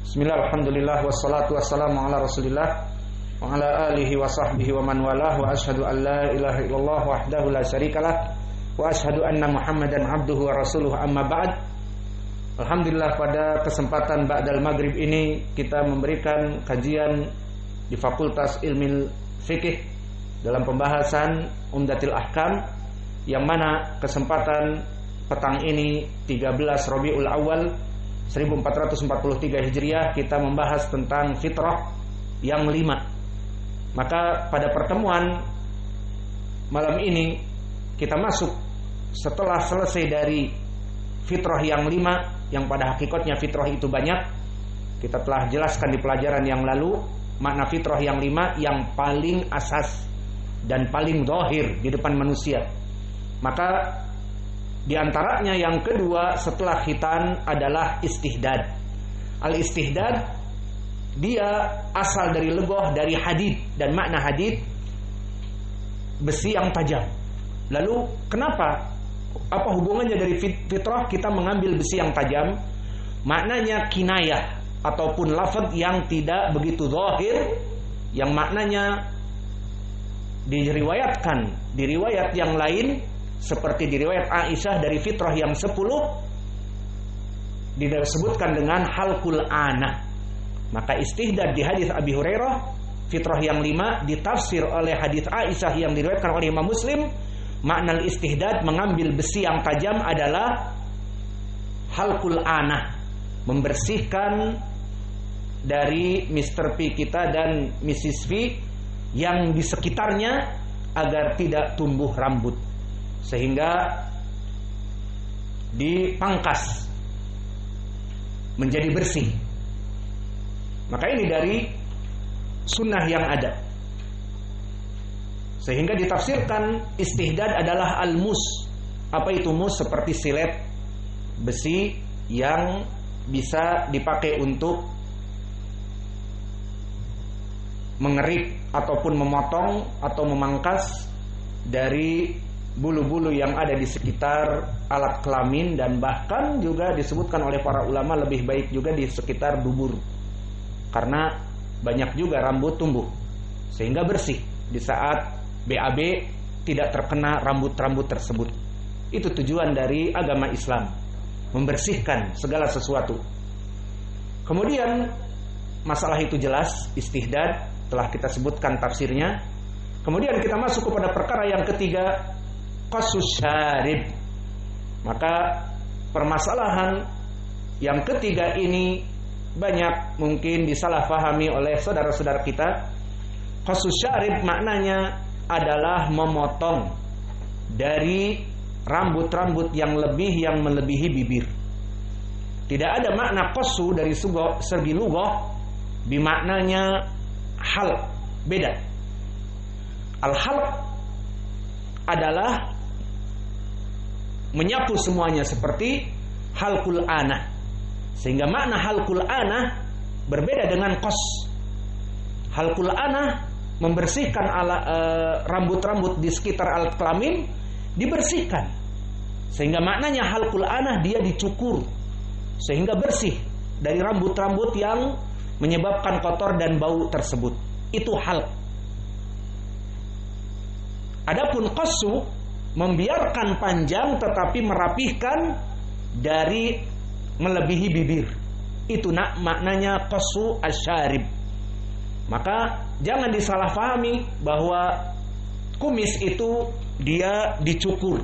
Bismillah, alhamdulillah, wassalatu wassalamu ala rasulillah wa ala alihi wa sahbihi wa man walah, wa ashadu an la ilaha illallah wahdahu la syarikalah wa ashadu anna muhammadan abduhu wa rasuluh, amma ba'd. Alhamdulillah, pada kesempatan ba'dal maghrib ini kita memberikan kajian di Fakultas Ilmu Fikih dalam pembahasan Umdatul Ahkam, yang mana kesempatan petang ini 13 Rabiul Awal 1443 Hijriah kita membahas tentang fitrah yang 5. Maka pada pertemuan malam ini kita masuk setelah selesai dari fitrah yang 5, yang pada hakikatnya fitrah itu banyak. Kita telah jelaskan di pelajaran yang lalu makna fitrah yang 5 yang paling asas dan paling zahir di depan manusia. Maka di antaranya yang kedua setelah khitan adalah istihdad. Al-istihdad dia asal dari legoh dari hadid, dan makna hadid besi yang tajam. Lalu kenapa? Apa hubungannya dari fitrah kita mengambil besi yang tajam? Maknanya kinayah ataupun lafaz yang tidak begitu zahir, yang maknanya diriwayatkan di riwayat yang lain, seperti di riwayat Aisyah dari fitrah yang 10 disebutkan dengan halqul anah. Maka istihdad di hadis Abi Hurairah fitrah yang 5 ditafsir oleh hadis Aisyah yang diriwayatkan oleh Imam Muslim. Makna istihdad mengambil besi yang tajam adalah halqul anah, membersihkan dari Mr. P kita dan Mrs. V yang di sekitarnya agar tidak tumbuh rambut, sehingga dipangkas menjadi bersih. Maka ini dari sunnah yang ada, sehingga ditafsirkan istihdad adalah al-mus. Apa itu mus? Seperti silet besi yang bisa dipakai untuk mengerik ataupun memotong atau memangkas dari bulu-bulu yang ada di sekitar alat kelamin, dan bahkan juga disebutkan oleh para ulama lebih baik juga di sekitar dubur, karena banyak juga rambut tumbuh, sehingga bersih di saat BAB tidak terkena rambut-rambut tersebut. Itu tujuan dari agama Islam, membersihkan segala sesuatu. Kemudian masalah itu jelas, istihdad telah kita sebutkan tafsirnya. Kemudian kita masuk kepada perkara yang ketiga, qasus syarib. Maka permasalahan yang ketiga ini banyak mungkin disalahpahami oleh saudara-saudara kita. Qasus syarib maknanya adalah memotong dari rambut-rambut yang melebihi bibir. Tidak ada makna qasu dari segi lughah bimaknanya hal, beda. Al-halq adalah menyapu semuanya seperti halqul anah, sehingga makna halqul anah berbeda dengan qas. Halqul anah membersihkan rambut-rambut di sekitar alat kelamin, dibersihkan, sehingga maknanya halqul anah dia dicukur sehingga bersih dari rambut-rambut yang menyebabkan kotor dan bau tersebut. Itu halq. Adapun qasu membiarkan panjang tetapi merapihkan dari melebihi bibir. Itu maknanya qasu asyarib. Maka jangan disalahpahami bahwa kumis itu dia dicukur,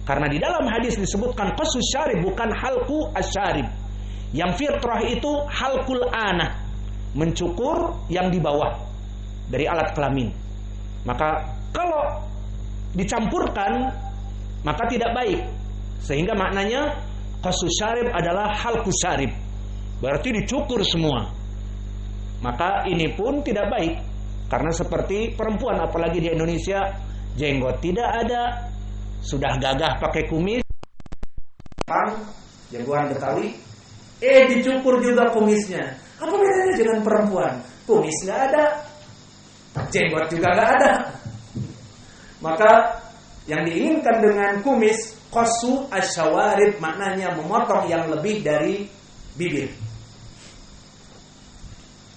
karena di dalam hadis disebutkan qasu syarib, bukan halqu asyarib. Yang fitrah itu halqul anah, mencukur yang di bawah dari alat kelamin. Maka kalau dicampurkan maka tidak baik, sehingga maknanya qasus syarib adalah halqus syarib, berarti dicukur semua. Maka ini pun tidak baik, karena seperti perempuan, apalagi di Indonesia jenggot tidak ada, sudah gagah pakai kumis, jagoan Betawi, dicukur juga kumisnya. Apa bedanya dengan perempuan? Kumis nggak ada, jenggot juga nggak ada. Maka yang diinginkan dengan kumis qasu asyawarib, maknanya memotong yang lebih dari bibir.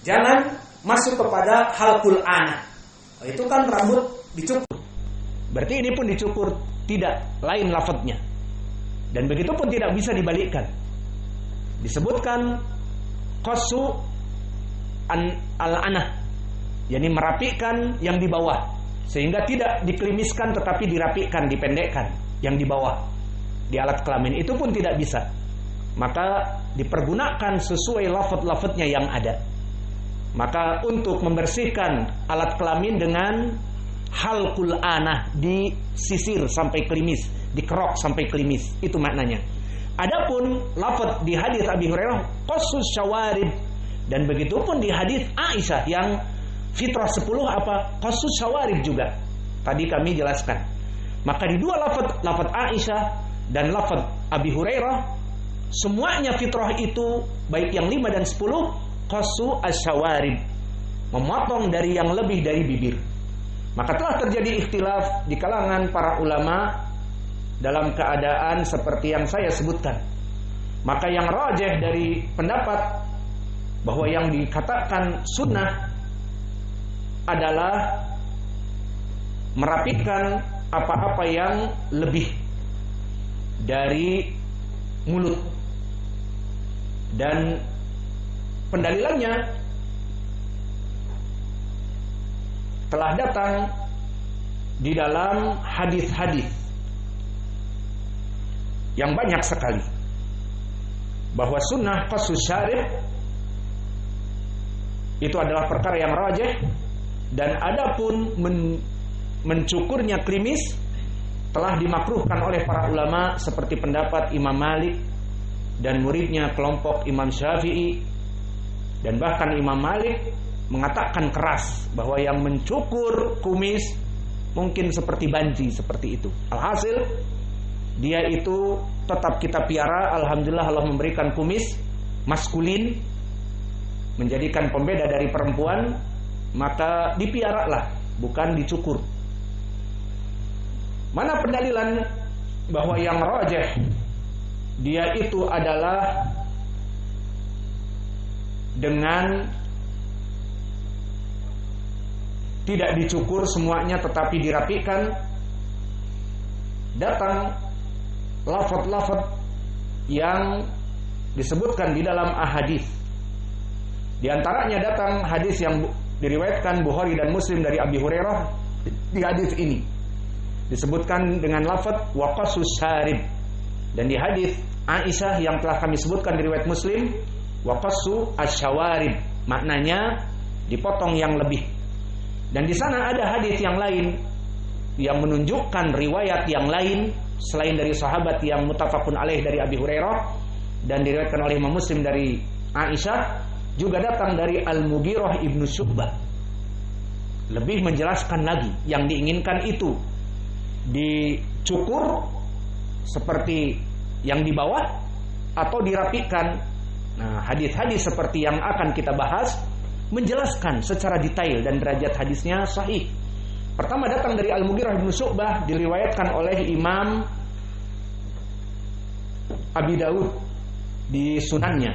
Jangan masuk kepada halqul ana. Itu kan rambut dicukur. Berarti ini pun dicukur, tidak lain lafadznya. Dan begitu pun tidak bisa dibalikkan. Disebutkan qassu al-anah, yakni merapikan yang di bawah, sehingga tidak diklimiskan tetapi dirapikan, dipendekkan yang di bawah di alat kelamin. Itu pun tidak bisa. Maka dipergunakan sesuai lafaz-lafaznya yang ada. Maka untuk membersihkan alat kelamin dengan halqul anah, disisir sampai klimis, dikerok sampai klimis, itu maknanya. Adapun lafaz di hadis Abi Hurairah qassus syawarib, dan begitu pun di hadis Aisyah yang fitrah 10 apa? Qassus syawarib juga. Tadi kami jelaskan. Maka di dua lafaz Aisyah dan lafaz Abi Hurairah, semuanya fitrah itu baik yang 5 dan 10 qassu asyawarib, memotong dari yang lebih dari bibir. Maka telah terjadi ikhtilaf di kalangan para ulama dalam keadaan seperti yang saya sebutkan. Maka yang rajih dari pendapat bahwa yang dikatakan sunnah adalah merapikan apa-apa yang lebih dari mulut. Dan pendalilannya telah datang di dalam hadis-hadis yang banyak sekali, bahwa sunnah qassus syarib itu adalah perkara yang rajih. Dan adapun mencukurnya klimis telah dimakruhkan oleh para ulama seperti pendapat Imam Malik dan muridnya kelompok Imam Syafi'i. Dan bahkan Imam Malik mengatakan keras bahwa yang mencukur kumis mungkin seperti banci, seperti itu. Alhasil dia itu tetap kita piara. Alhamdulillah Allah memberikan kumis maskulin, menjadikan pembeda dari perempuan, maka dipiaralah, bukan dicukur. Mana pendalilan bahwa yang rajih dia itu adalah dengan tidak dicukur semuanya tetapi dirapikan? Datang lafaz-lafaz yang disebutkan di dalam ahadits. Di antaranya datang hadis yang diriwayatkan Bukhari dan Muslim dari Abi Hurairah. Di hadis ini disebutkan dengan lafaz wa qassus syarib, dan di hadis Aisyah yang telah kami sebutkan di riwayat Muslim wa qassu asyawarib, maknanya dipotong yang lebih. Dan di sana ada hadis yang lain yang menunjukkan riwayat yang lain selain dari sahabat yang muttafaqun alaih dari Abi Hurairah dan diriwayatkan oleh Imam Muslim dari Aisyah, juga datang dari Al-Mughirah ibnu Syu'bah. Lebih menjelaskan lagi, yang diinginkan itu dicukur seperti yang di bawah atau dirapikan. Nah, hadis-hadis seperti yang akan kita bahas menjelaskan secara detail dan derajat hadisnya sahih. Pertama datang dari Al-Mughirah ibnu Syu'bah, diriwayatkan oleh Imam Abi Daud di sunannya.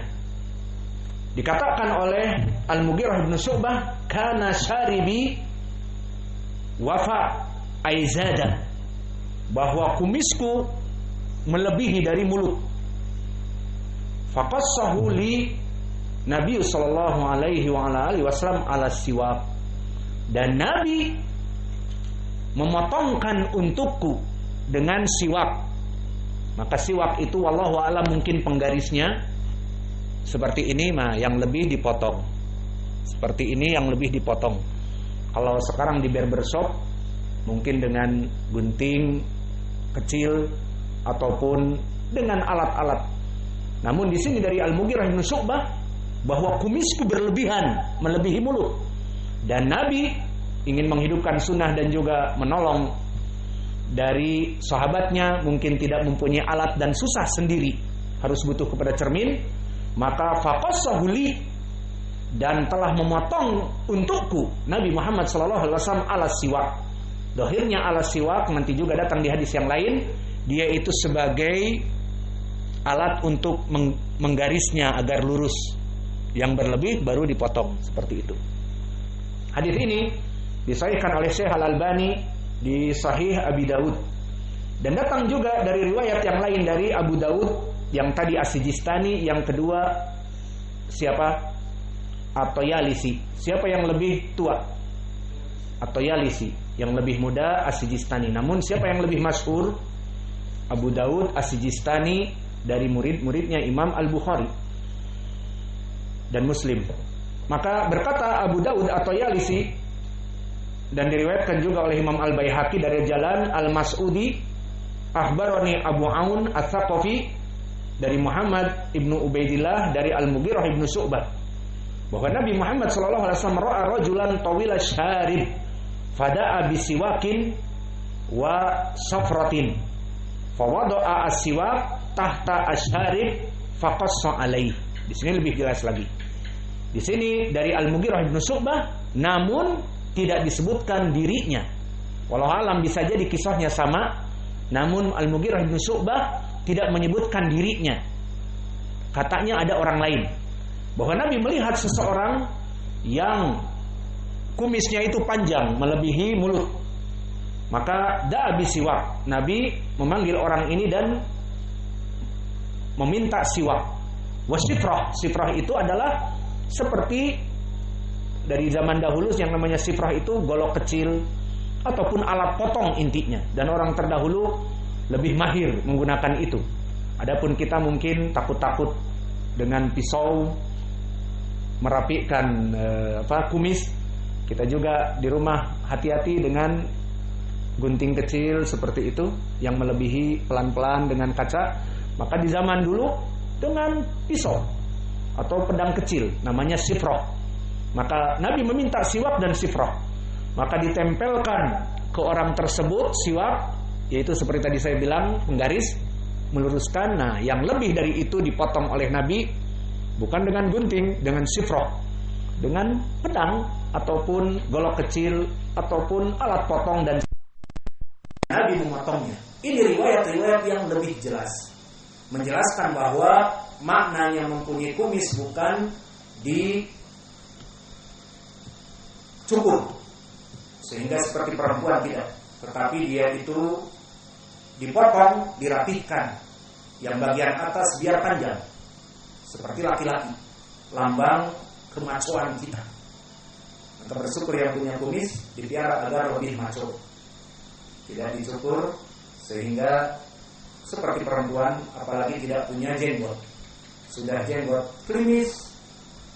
Dikatakan oleh Al-Mughirah ibnu Syu'bah, kana syaribi wafa aizada, bahwa kumisku melebihi dari mulut. Faqassahu li Nabi sallallahu alaihi wa ala alihi wasallam ala siwak, dan Nabi memotongkan untukku dengan siwak. Maka siwak itu wallahu a'lam mungkin penggarisnya seperti ini, yang lebih dipotong. Seperti ini yang lebih dipotong. Kalau sekarang di barbershop mungkin dengan gunting kecil ataupun dengan alat-alat. Namun di sini dari Al-Mughirah bin Syu'bah bahwa kumisku berlebihan, melebihi mulut. Dan Nabi ingin menghidupkan sunnah dan juga menolong dari sahabatnya, mungkin tidak mempunyai alat dan susah sendiri, harus butuh kepada cermin. Maka faqassahu li, dan telah memotong untukku Nabi Muhammad SAW ala siwak. Dohirnya ala siwak nanti juga datang di hadis yang lain, dia itu sebagai alat untuk menggarisnya agar lurus. Yang berlebih baru dipotong seperti itu. Hadis ini disahihkan oleh Syekh Al-Albani di Sahih Abi Daud. Dan datang juga dari riwayat yang lain dari Abu Daud, yang tadi As-Sijistani, yang kedua siapa? At-Tayalisi. Siapa yang lebih tua? At-Tayalisi. Yang lebih muda As-Sijistani. Namun siapa yang lebih masyhur? Abu Daud As-Sijistani dari murid-muridnya Imam Al-Bukhari dan Muslim. Maka berkata Abu Daud At-Tayalisi, dan diriwayatkan juga oleh Imam Al-Baihaqi dari jalan Al-Mas'udi, akhbarani Abu Aun Ats-Tsaqafi dari Muhammad ibnu Ubaidillah dari Al-Mughirah ibnu Syu'bah, bahwa Nabi Muhammad sallallahu alaihi wasallam ra'a rajulan tawila syarib fada'a bisiwakin wa safratin fawada'a as-siwak tahta asyarib faqassa alaihi. Di sini lebih jelas lagi. Di sini dari Al-Mughirah ibnu Syu'bah, namun tidak disebutkan dirinya. Walau alam bisa jadi kisahnya sama, namun Al-Mughirah ibnu Syu'bah tidak menyebutkan dirinya. Katanya ada orang lain. Bahwa Nabi melihat seseorang yang kumisnya itu panjang melebihi mulut. Maka da'a bisiwak. Nabi memanggil orang ini dan meminta siwak. Wasifrah. Sifrah itu adalah seperti dari zaman dahulu yang namanya sifrah itu golok kecil ataupun alat potong intinya, dan orang terdahulu lebih mahir menggunakan itu. Adapun kita mungkin takut-takut dengan pisau merapikan kumis. Kita juga di rumah hati-hati dengan gunting kecil seperti itu yang melebihi pelan-pelan dengan kaca. Maka di zaman dulu dengan pisau atau pedang kecil namanya sifrah. Maka Nabi meminta siwak dan sifrah. Maka ditempelkan ke orang tersebut siwak, yaitu seperti tadi saya bilang, penggaris meluruskan. Nah, yang lebih dari itu dipotong oleh Nabi bukan dengan gunting, dengan sifrah, dengan pedang ataupun golok kecil ataupun alat potong, dan Nabi memotongnya. Ini riwayat-riwayat yang lebih jelas menjelaskan bahwa maknanya mempunyai kumis bukan dicukur sehingga seperti perempuan, tidak, tetapi dia itu dipotong, dirapihkan. Yang bagian atas biar panjang seperti laki-laki, lambang kemacoan kita. Maka bersyukur yang punya kumis dipiara agar lebih maco, tidak dicukur sehingga seperti perempuan, apalagi tidak punya jenggot. Sudah jenggot klimis,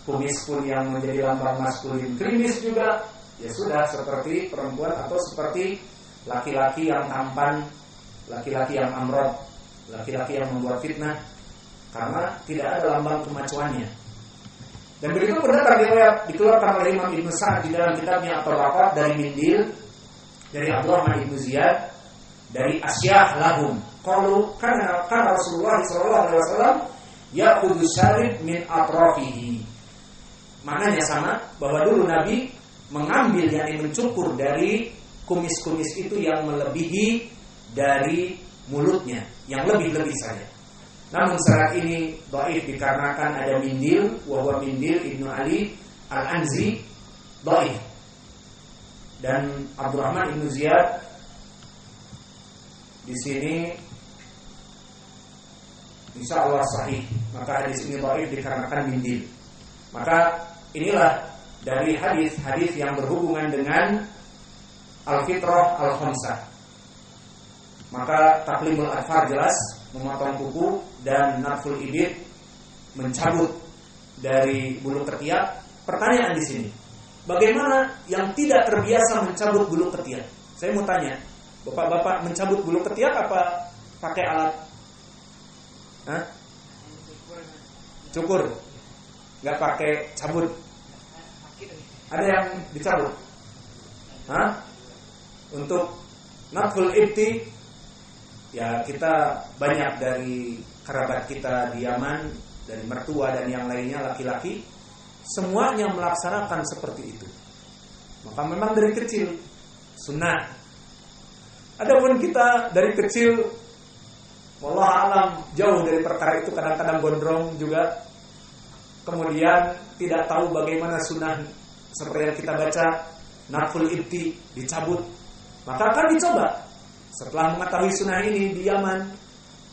kumis pun yang menjadi lambang maskulin klimis juga, ya sudah seperti perempuan atau seperti laki-laki yang tampan, laki-laki yang amrod, laki-laki yang membuat fitnah, karena tidak ada lambang kemacuannya. Dan begitu pun datang riwayat dikeluarkan oleh Imam Ibnu Sa'd di dalam kitabnya At-Tabaqat dari Mindil, dari Abdurrahman ibnu Ziyad, dari Asyah lahum qalu kana Rasulullah sallallahu alaihi wasallam ya'khudhu syarib min atrafihi. Maknanya sama, bahwa dulu Nabi mengambil, yakni mencukur dari kumis-kumis itu yang melebihi dari mulutnya, yang lebih-lebih saja. Namun syarat ini dhaif dikarenakan ada Mindil, wa huwa Mindil Ibnu Ali Al-Anzi, dhaif. Dan Abdurrahman ibnu Ziyad di sini insya Allah sahih. Maka hadis ini dhaif dikarenakan Mindil. Maka inilah dari hadis-hadis yang berhubungan dengan al-fitrah al-khamsah. Maka taklimul adfar jelas, memotong kuku, dan natful ibid, mencabut dari bulu ketiak. Pertanyaan di sini, bagaimana yang tidak terbiasa mencabut bulu ketiak? Saya mau tanya, bapak-bapak mencabut bulu ketiak apa pakai alat? Hah? Cukur, nggak pakai cabut. Ada yang dicabut? Hah? Untuk natful ibti, ya kita banyak dari kerabat kita di Yaman, dari mertua dan yang lainnya laki-laki, semuanya melaksanakan seperti itu. Maka memang dari kecil sunnah. Adapun kita dari kecil, wallah alam, jauh dari perkara itu, kadang-kadang gondrong juga. kemudian tidak tahu bagaimana sunnah seperti yang kita baca, naful ibti dicabut, maka akan dicoba. Setelah mengetahui sunnah ini di Yaman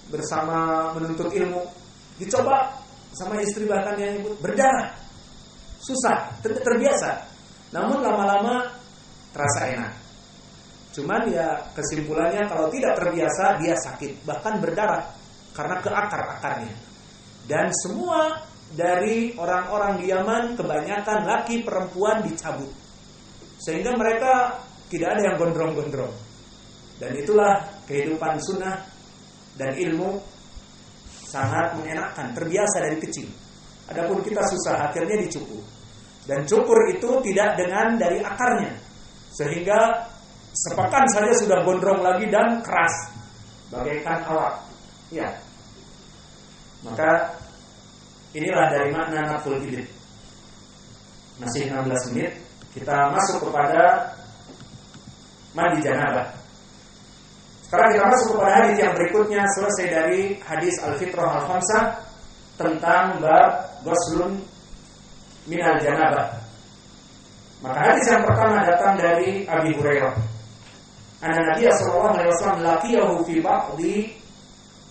bersama menuntut ilmu, dicoba sama istri bahkan yang berdarah, susah, terbiasa. Namun lama-lama terasa enak. Cuman ya kesimpulannya kalau tidak terbiasa dia sakit, bahkan berdarah karena ke akar-akarnya. Dan semua dari orang-orang di Yaman kebanyakan laki perempuan dicabut, sehingga mereka tidak ada yang gondrong-gondrong. Dan itulah kehidupan sunnah dan ilmu sangat mengenakan, terbiasa dari kecil. Adapun kita susah, akhirnya dicukur. Dan cukur itu tidak dengan dari akarnya, sehingga sepekan saja sudah gondrong lagi dan keras bagaikan awak. Ya. Maka inilah dari makna naful ibid. Masih 16 menit, kita masuk kepada mandi janabah. Sekarang kita masuk kepada hadis yang berikutnya, selesai dari hadis al-fitrah al-khamsah tentang bab ghuslun minal janabah. Maka hadis yang pertama datang dari Abi Hurairah. Anna Nabiya sallallahu alaihi wasallam laqiyahu fi ba'di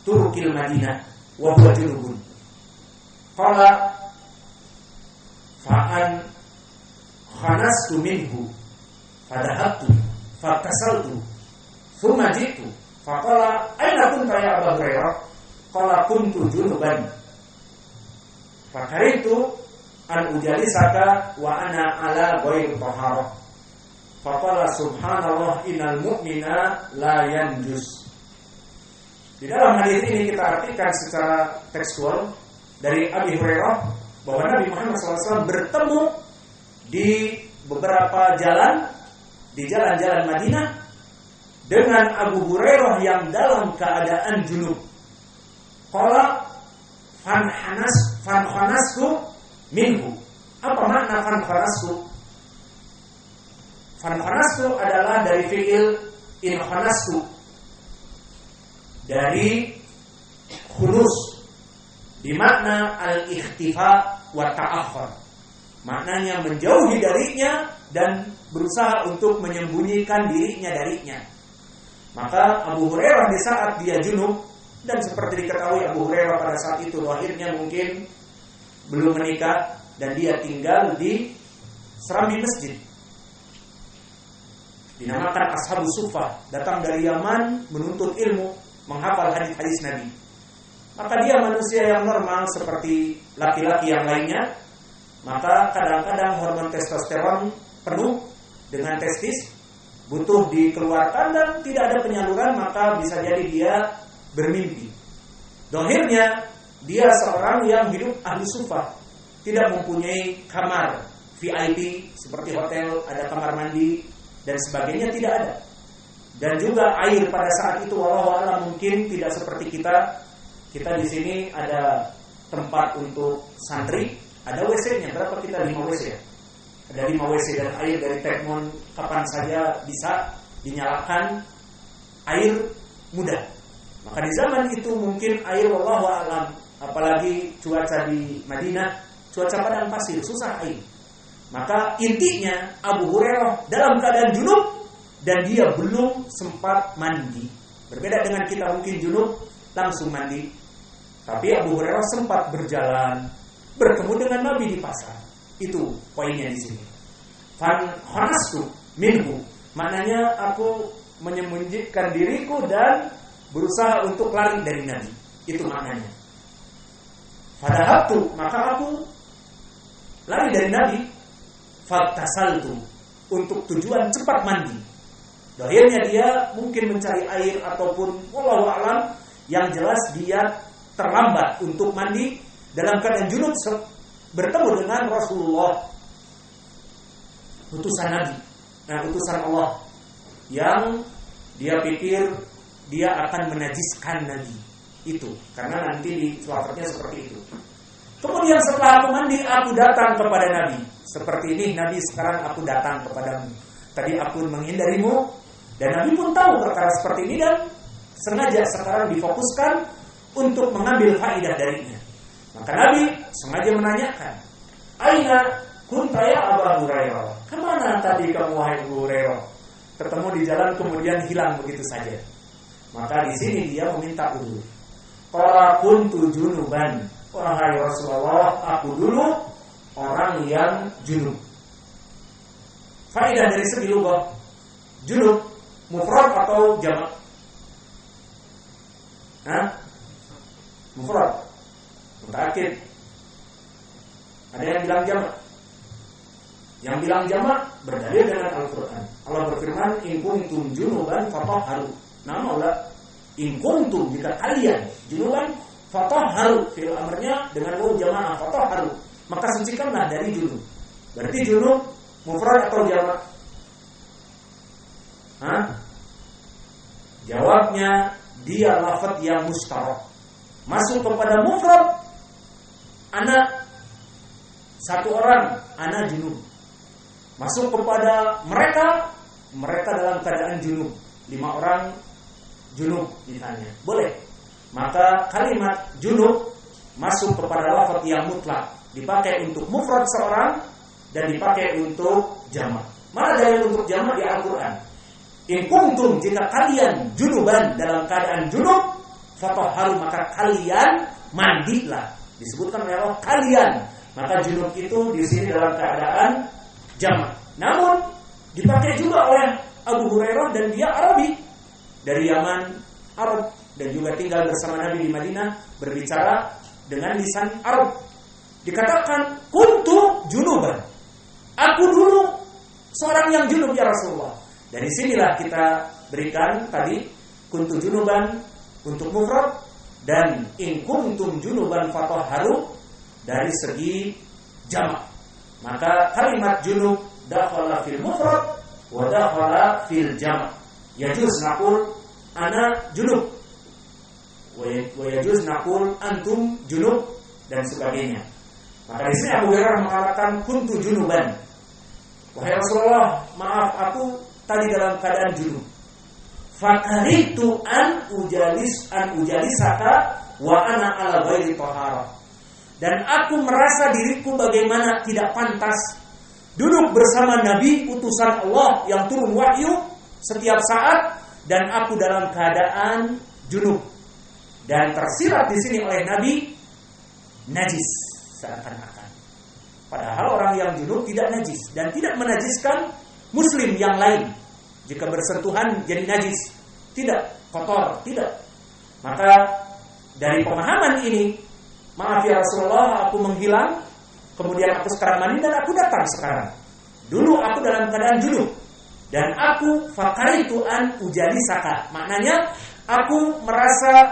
turukil Madinah wa huwa junubun. Qala fa'an khanastu minhu fadahabtu fatasaltu thumma jitu faqala aina kunta ya Abu Hurairah? Qala kuntu junuban fakaritu an ujalisaka wa ana ala ghairi taharah. Faqala subhanallah innal mu'mina la yanjus. Di dalam hadis ini kita artikan secara tekstual dari Abi Hurairah bahwa Nabi Muhammad SAW bertemu di beberapa jalan, di jalan-jalan Madinah dengan Abu Hurairah yang dalam keadaan junub. Qala fanhanastu minhu. Apa makna fanhanastu? Fanhanastu adalah dari fi'il inhanastu, dari khulus, dimakna al-ikhtifa wa ta'akhur. Maknanya menjauhi darinya dan berusaha untuk menyembunyikan dirinya darinya. Maka Abu Hurairah di saat dia junub, dan seperti diketahui Abu Hurairah pada saat itu lahirnya mungkin belum menikah dan dia tinggal di serambi masjid dinamakan Ashabus Suffah, datang dari Yaman menuntut ilmu, menghafal hadis-hadis Nabi. Maka dia manusia yang normal seperti laki-laki yang lainnya. Maka kadang-kadang hormon testosteron penuh dengan testis, butuh dikeluarkan dan tidak ada penyaluran, maka bisa jadi dia bermimpi. Dohirnya dia seorang yang hidup ahli sufah, tidak mempunyai kamar VIP seperti hotel, ada kamar mandi dan sebagainya, tidak ada. Dan juga air pada saat itu wallahu a'lam mungkin tidak seperti kita. Kita di sini ada tempat untuk santri, ada WC-nya. Berapa kita? 5 WC ya? Ada 5 WC dan air dari Tekmon kapan saja bisa dinyalakan, air mudah. Maka di zaman itu mungkin air wallahu a'lam, apalagi cuaca di Madinah, cuaca padang pasir, susah air. Maka intinya Abu Hurairah dalam keadaan junub dan dia belum sempat mandi. Berbeda dengan kita mungkin junub langsung mandi. Tapi Abu Hurairah sempat berjalan, bertemu dengan Nabi di pasar. Itu poinnya di sini. Fanhanastu minhu, maknanya aku menyembunyikan diriku dan berusaha untuk lari dari Nabi. Itu maknanya. Fadahabtu, maka aku lari dari Nabi. Fatasaltu, untuk tujuan cepat mandi. Akhirnya dia mungkin mencari air ataupun wallahu a'lam, yang jelas dia terlambat untuk mandi dalam keadaan junub bertemu dengan Rasulullah, utusan Nabi, utusan Allah, yang dia pikir dia akan menajiskan Nabi itu, karena nanti di suafatnya seperti itu. Kemudian setelah aku mandi, aku datang kepada Nabi. Seperti ini, Nabi sekarang aku datang kepadamu. Tadi aku menghindarimu, dan Nabi pun tahu perkara seperti ini dan sengaja sekarang difokuskan untuk mengambil faedah darinya. Maka Nabi sengaja menanyakan, "Aina kunta ya Abu Hurairah?" Kemana tadi kamu wahai Abu Hurairah? Ketemu di jalan kemudian hilang begitu saja. Maka di sini dia meminta uzur. Qala kuntu junuban. Wahai Rasulullah, aku dulu orang yang junub. Faedah dari segi lugah, junub mufrad atau jamak? Mufrad. Mutaakid. Ada yang bilang jamak. Yang bilang jamak berdalil dengan Al-Quran. Allah berfirman, "In kuntum junuban fatahharu." Nama Allah, in kuntum, jika kalian junuban fatahharu, fi'il amrnya dengan waw jamaah fatahharu, maka sucikanlah dari junub. Berarti junub mufrad atau jamak? Jawabnya, dia lafaz yang mustarak. Masuk kepada mufrad, anak satu orang, anak junub. Masuk kepada mereka dalam keadaan junub. 5 orang junub misalnya, boleh. Maka kalimat junub masuk kepada lafaz yang mutlak, dipakai untuk mufrad seorang dan dipakai untuk jamak. Mana dalil untuk jamak di Al-Quran? In kuntum, jika kalian junuban, dalam keadaan junub, fatahharu, maka kalian mandilah. Disebutkan oleh Allah kalian. Maka junub itu di sini dalam keadaan jamak. Namun dipakai juga oleh Abu Hurairah, dan dia Arabi dari Yaman, Arab, dan juga tinggal bersama Nabi di Madinah, berbicara dengan lisan Arab. Dikatakan kuntu junuban, aku dulu seorang yang junub ya Rasulullah. Dari sinilah kita berikan tadi kuntu junuban untuk mufrad, dan in kuntum junuban fatahharu dari segi jamak. Maka kalimat junub dakhala fil mufrad wa dakhala fil jamak. Yajuz naqul ana junub wa yajuz naqul antum junub dan sebagainya. Maka di sini Abu Hurairah mengatakan kuntu junuban. Wahai Rasulullah, maaf aku tadi dalam keadaan junub. Fakaritu an ujalisaka wa ana ala ghairi taharah. Dan aku merasa diriku bagaimana tidak pantas duduk bersama Nabi utusan Allah yang turun wahyu setiap saat, dan aku dalam keadaan junub. Dan tersirat di sini oleh Nabi najis seakan-akan. Padahal orang yang junub tidak najis dan tidak menajiskan muslim yang lain. Jika bersentuhan jadi najis, tidak kotor, tidak. Maka dari pemahaman ini, maaf ya Rasulullah, aku menghilang, kemudian aku sekarang mandi dan aku datang sekarang. Dulu aku dalam keadaan junub, dan aku fakaritu an ujalisaka. Maknanya aku merasa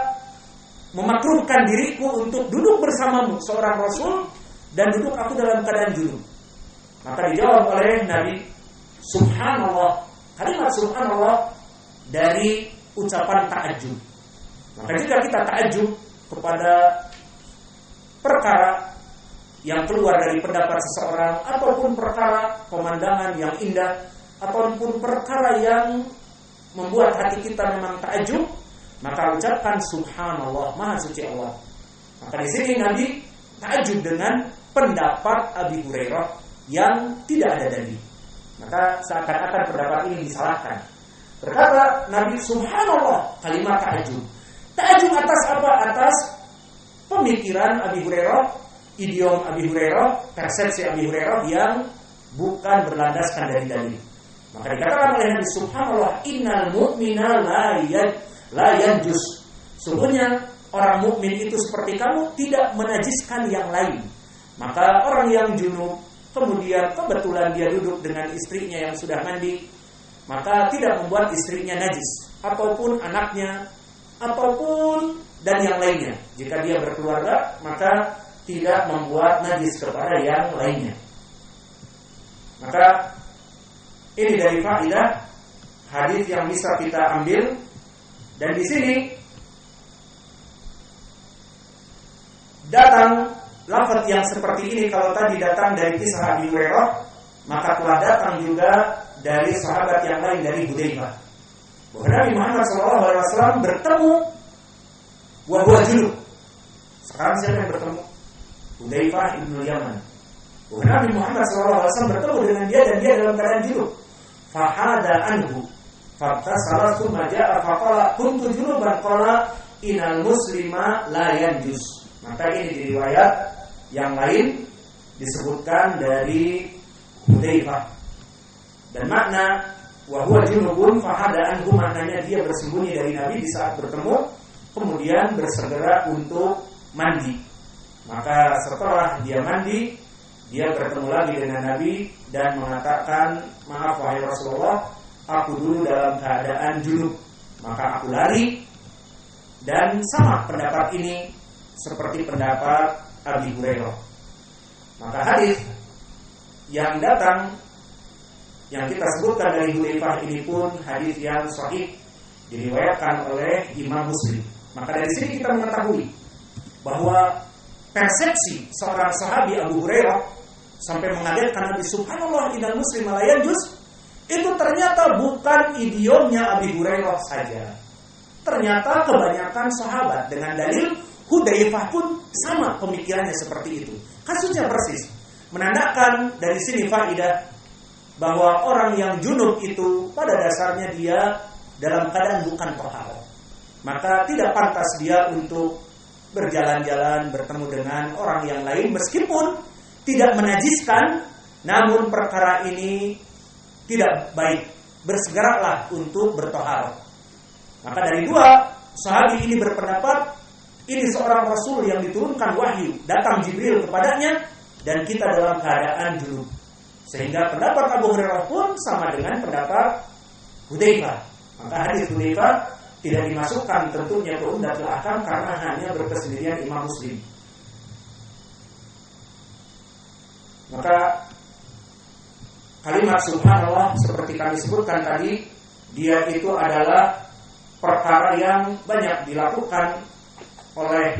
memakruhkan diriku untuk duduk bersamamu seorang Rasul, dan duduk aku dalam keadaan junub. Maka dijawab oleh Nabi, subhanallah. Kalimat subhanallah dari ucapan ta'ajjub. Maka jika kita ta'ajjub kepada perkara yang keluar dari pendapat seseorang, ataupun perkara pemandangan yang indah, ataupun perkara yang membuat hati kita memang ta'ajjub, maka ucapkan subhanallah, maha suci Allah. Maka di sini Nabi ta'ajjub dengan pendapat Abi Hurairah yang tidak ada dalil. Maka seakan-akan pendapat ini disalahkan. Berkata Nabi subhanallah, kalimat ta'ajjub. Ta'ajjub atas apa? Atas pemikiran Abi Hurairah, idiom Abi Hurairah, persepsi Abi Hurairah yang bukan berlandaskan dari dalil. Maka dikatakan oleh Nabi subhanallah, innal mu'mina la yanjus. Sungguhnya orang mukmin itu seperti kamu, tidak menajiskan yang lain. Maka orang yang junub, kemudian kebetulan dia duduk dengan istrinya yang sudah mandi, maka tidak membuat istrinya najis, ataupun anaknya, ataupun dan yang lainnya. Jika dia berkeluarga, maka tidak membuat najis kepada yang lainnya. Maka ini dari faedah hadis yang bisa kita ambil. Dan di sini datang lafaz yang seperti ini. Kalau tadi datang dari kisah Abi Hurairah, maka telah datang juga dari sahabat yang lain, dari Hudzaifah, bahwa Nabi Muhammad SAW bertemu wa huwa junub. Sekarang siapa yang bertemu? Hudzaifah bin Yaman. Nabi Muhammad SAW bertemu dengan dia dan dia dalam keadaan junub. Fahada anhu fatasala tsumma ja'a faqala kuntu junuban qala inal muslima la yanjus. Maka ini di riwayat yang lain disebutkan dari Hudzaifah. Dan makna wa huwa junubun fahada anhu maknanya dia bersembunyi dari Nabi di saat bertemu, kemudian bersegera untuk mandi. Maka setelah dia mandi, dia bertemu lagi dengan Nabi dan mengatakan, maaf wahai Rasulullah, aku dulu dalam keadaan junub. Maka aku lari. Dan sama pendapat ini seperti pendapat Abi Hurairah. Maka hadis yang datang yang kita sebutkan dari Hudzaifah ini pun hadis yang sahih, diriwayatkan oleh Imam Muslim. Maka dari sini kita mengetahui bahwa persepsi seorang sahabi Abu Hurairah sampai mengagetkan Nabi, subhanallah inal muslim la yanjus, itu ternyata bukan idiomnya Abi Hurairah saja. Ternyata kebanyakan sahabat dengan dalil Hudzaifah pun sama pemikirannya seperti itu. Kasusnya persis. Menandakan dari sini faedah bahwa orang yang junub itu pada dasarnya dia dalam keadaan bukan taharah. Maka tidak pantas dia untuk berjalan-jalan bertemu dengan orang yang lain meskipun tidak menajiskan, namun perkara ini tidak baik. Bersegeralah untuk bertaharah. Maka dari dua sahabi ini berpendapat ini seorang Rasul yang diturunkan wahyu, datang Jibril kepadanya dan kita dalam keadaan junub. Sehingga pendapat Abu Hurairah pun sama dengan pendapat Hudzaifah. Maka hadis Hudzaifah tidak dimasukkan tentunya ke Umdatul Ahkam karena hanya berkesendirian Imam Muslim. Maka kalimat subhanallah seperti kami sebutkan tadi, dia itu adalah perkara yang banyak dilakukan oleh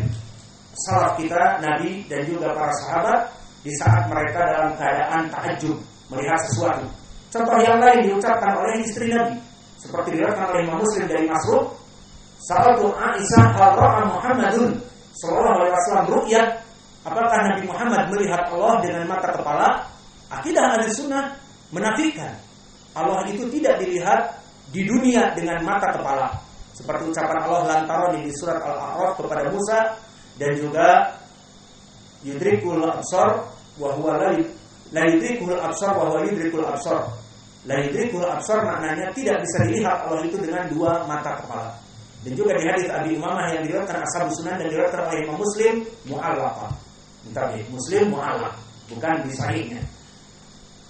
salaf kita, Nabi dan juga para sahabat di saat mereka dalam keadaan takjub melihat sesuatu. Contoh yang lain diucapkan oleh istri Nabi seperti diriwayatkan oleh Imam Muslim dari Mas'ud, sa'altu Aisyah hal ra'a Muhammadun sallallahu alaihi wasallam ru'yat, apakah Nabi Muhammad melihat Allah dengan mata kepala? Akidah Ahlussunnah menafikan Allah itu tidak dilihat di dunia dengan mata kepala. Seperti ucapan Allah lantaran di surat Al-A'raf kepada Musa, dan juga yudrikul absar wa huwa la yudrikul absar wa huwa yudrikul absar. La yudrikul absar maknanya tidak bisa dilihat Allah itu dengan dua mata kepala. Dan juga di hadis Abi Umamah yang diriwayatkan Ashabus Sunan dan diriwayatkan oleh Imam Muslim mu'allaqah. Muslim mu'allaq, bukan di sahihnya.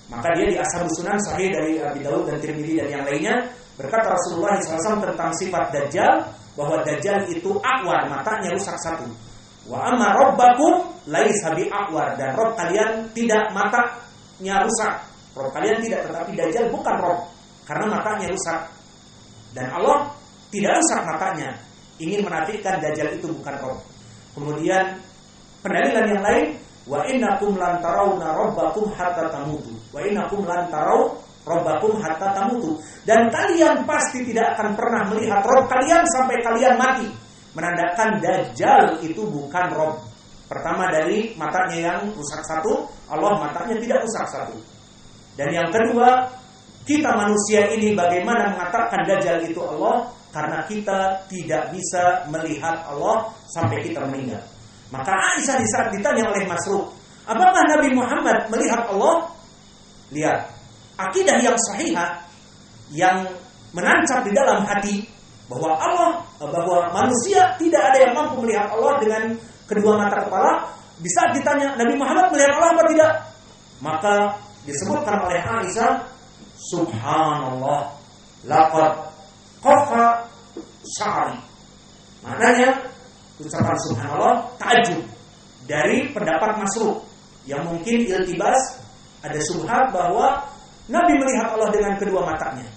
Maka dia di Ashabus Sunan sahih dari Abi Daud dan Tirmidzi dan yang lainnya. Berkata Rasulullah SAW tentang sifat Dajjal, bahwa Dajjal itu akwar, matanya rusak satu. Wa amma rabbakum laisa bi akwar, dan Rabb kalian tidak matanya rusak. Rabb kalian tidak, tetapi Dajjal bukan Rabb karena matanya rusak. Dan Allah tidak rusak matanya, ingin menafikan Dajjal itu bukan Rabb. Kemudian pendalilan yang lain, wa innakum lan tarawna rabbakum hatta tamutu. Wa innakum lan taraw rabbakum hatta tamutu. Dan kalian pasti tidak akan pernah melihat Rabb kalian sampai kalian mati. Menandakan Dajjal itu bukan Rabb. Pertama dari matanya yang rusak satu, Allah matanya tidak rusak satu. Dan yang kedua, kita manusia ini bagaimana mengatakan Dajjal itu Allah? Karena kita tidak bisa melihat Allah sampai kita meninggal. Maka Aisyah di saat ditanya oleh Masruq, apakah Nabi Muhammad melihat Allah? Lihat, akidah yang sahihah yang menancap di dalam hati bahwa bahwa manusia tidak ada yang mampu melihat Allah dengan kedua mata kepala. Di saat ditanya Nabi Muhammad melihat Allah atau tidak, maka disebutkan oleh Aisyah, subhanallah laqad qafa sya'ri. Maknanya ucapan subhanallah ta'ajub dari pendapat Masruq yang mungkin iltibas, ada subhat bahwa Nabi melihat Allah dengan kedua matanya.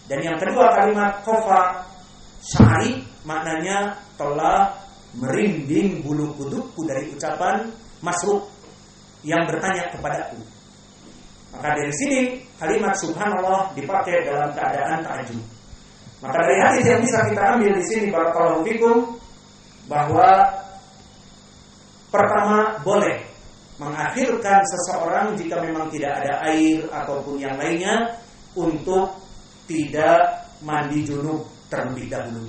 Dan yang kedua kalimat qafa sya'ri maknanya telah merinding bulu kudukku dari ucapan Masruq yang bertanya kepadaku. Maka dari sini kalimat subhanallah dipakai dalam keadaan ta'ajub. Maka dari hadis yang bisa kita ambil di sini barakallahu fikum, bahwa pertama boleh mengakhirkan seseorang jika memang tidak ada air ataupun yang lainnya untuk tidak mandi junub terlebih dahulu.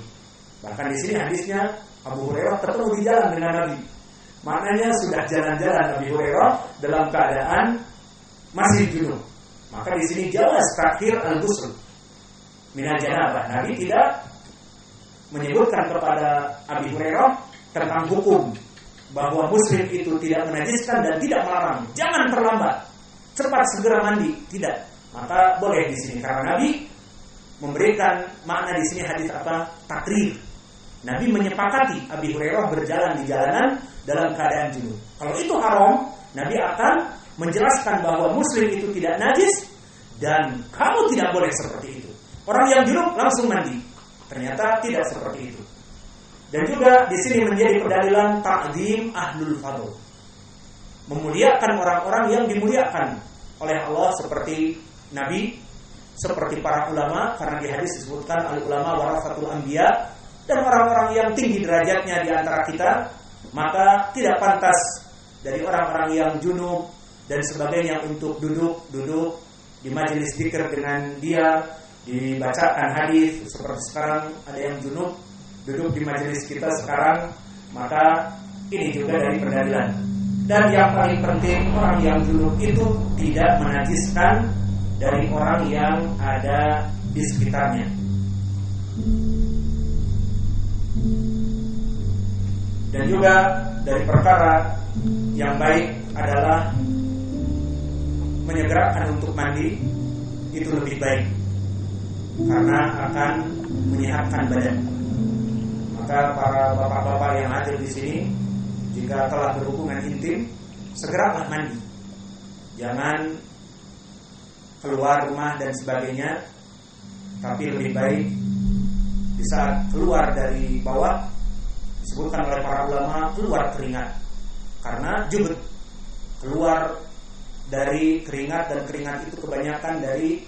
Bahkan di sini hadisnya Abu Hurairah ketemu di jalan dengan Nabi. Maknanya sudah jalan-jalan Abu Hurairah dalam keadaan masih junub. Maka di sini jawaz takhir al-ghusl minal janabah. Nabi tidak menyebutkan kepada Abu Hurairah tentang hukum bahwa muslim itu tidak menajiskan dan tidak melarang. Jangan terlambat, cepat segera mandi. Tidak. Maka boleh di sini karena Nabi memberikan makna di sini hadis apa? Takrir. Nabi menyepakati Abu Hurairah berjalan di jalanan dalam keadaan junub. Kalau itu haram, Nabi akan menjelaskan bahwa muslim itu tidak najis dan kamu tidak boleh seperti itu. Orang yang junub langsung mandi. Ternyata tidak seperti itu. Dan juga di sini menjadi pendalilan ta'zim ahlul fadl. Memuliakan orang-orang yang dimuliakan oleh Allah seperti Nabi, seperti para ulama, karena di hadis disebutkan al-ulama warasatul anbiya, dan orang-orang yang tinggi derajatnya di antara kita, maka tidak pantas dari orang-orang yang junub dan sebagainya untuk duduk di majelis zikir dengan dia, dibacakan hadis. Seperti sekarang ada yang junub duduk di majelis kita sekarang, maka ini juga dari pendalilan. Dan yang paling penting, orang yang junub itu tidak menajiskan dari orang yang ada di sekitarnya. Dan juga dari perkara yang baik adalah menyegerakan untuk mandi, itu lebih baik karena akan menyehatkan badan. Maka para bapak-bapak yang hadir di sini, jika telah berhubungan intim, segeralah mandi. Jangan keluar rumah dan sebagainya, tapi lebih baik di saat keluar dari bawah, disebutkan oleh para ulama, keluar keringat. Karena jubut, keluar dari keringat, dan keringat itu kebanyakan dari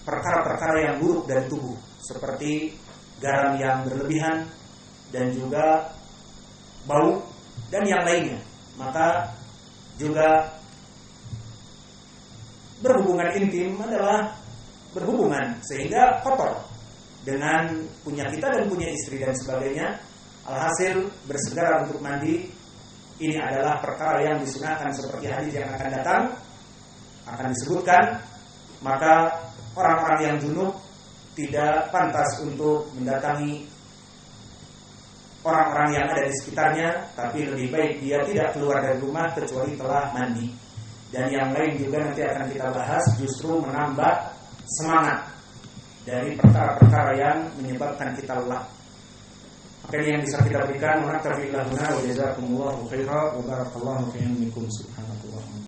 perkara-perkara yang buruk dari tubuh, seperti garam yang berlebihan dan juga bau dan yang lainnya. Maka juga berhubungan intim adalah berhubungan sehingga kotor dengan punya kita dan punya istri dan sebagainya. Alhasil bersegera untuk mandi ini adalah perkara yang disunahkan seperti hadis yang akan datang akan disebutkan. Maka orang-orang yang junub tidak pantas untuk mendatangi orang-orang yang ada di sekitarnya, tapi lebih baik dia tidak keluar dari rumah kecuali telah mandi. Dan yang lain juga nanti akan kita bahas, justru menambah semangat dari perkara-perkara yang menyebabkan kita lelah. Maka ini yang bisa kita berikan. Wa naktafi ila huna wa jazakumullahu khairan wa barakallahu fiikum. Subhanallah.